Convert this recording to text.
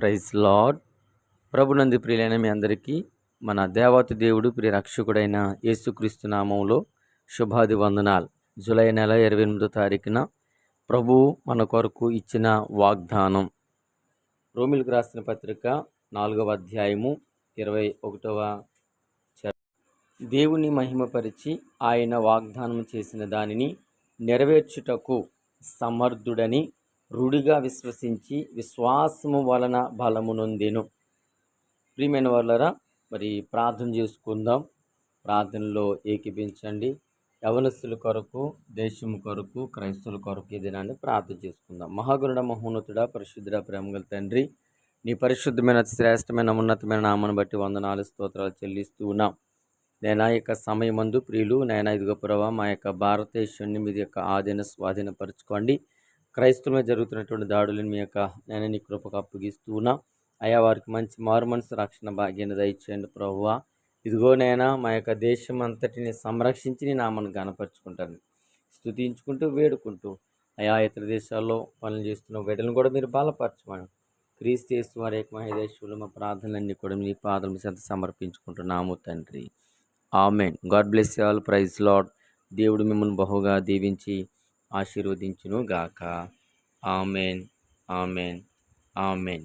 Praise lord. ప్రభునందు ప్రియులైన మీ అందరికీ మన దేవాతి దేవుడు ప్రియ రక్షకుడైన యేసుక్రీస్తు నామంలో శుభాది వందనాలు. జూలై నెల 28వ తారీఖున ప్రభువు మన కొరకు ఇచ్చిన వాగ్దానం. రోమిలకు రాసిన పత్రిక 4వ అధ్యాయము 21వ దేవుని మహిమపరిచి ఆయన వాగ్దానం చేసిన దానిని నెరవేర్చుటకు సమర్థుడని రూఢిగా విశ్వసించి విశ్వాసము వలన బలము నొందెను. ప్రియమైన వాళ్ళరా, మరి ప్రార్థన చేసుకుందాం. ప్రార్థనలో ఏకీభించండి. యవనస్తుల కొరకు, దేశం కొరకు, క్రైస్తవుల కొరకు ఈ దినాన్ని ప్రార్థన చేసుకుందాం. మహాగణుడ, మహోన్నతుడ, పరిశుద్ధుడ, ప్రేమగల తండ్రి, నీ పరిశుద్ధమైన శ్రేష్టమైన ఉన్నతమైన నామను బట్టి వందనాలు స్తోత్రాలు చెల్లిస్తూ ఉన్నాం. నేను యొక్క సమయమందు ప్రియులు నాయన ఇదిగో ప్రభావ మా యొక్క భారతదేశాన్ని మీద యొక్క స్వాధీనపరచుకోండి. క్రైస్తవుల మీద జరుగుతున్నటువంటి దాడులను మీ యొక్క నేను నీ కృపకు అప్పగిస్తూ ఉన్నా. అయా వారికి మంచి మారు మనసు రక్షణ భాగ్యాన్ని దయచేయండి ప్రభువా. ఇదిగో నైనా మా యొక్క దేశం అంతటిని సంరక్షించి నీ నామను గణపరుచుకుంటాను, స్తుతించుకుంటూ వేడుకుంటూ అయా ఇతర దేశాల్లో పనులు చేస్తున్న బిడ్డలను కూడా మీరు బలపరచమని క్రీస్తు యేసు వారి యొక్క మహేదేశంలో మా ప్రార్థనలన్నీ కూడా మీ పాదం చెంత సమర్పించుకుంటున్నాము తండ్రి. Amen. God bless you all. Praise Lord. దేవుడు మిమ్మల్ని బహుగా దీవించి ఆశీర్వదించును గాక. Amen, amen, amen.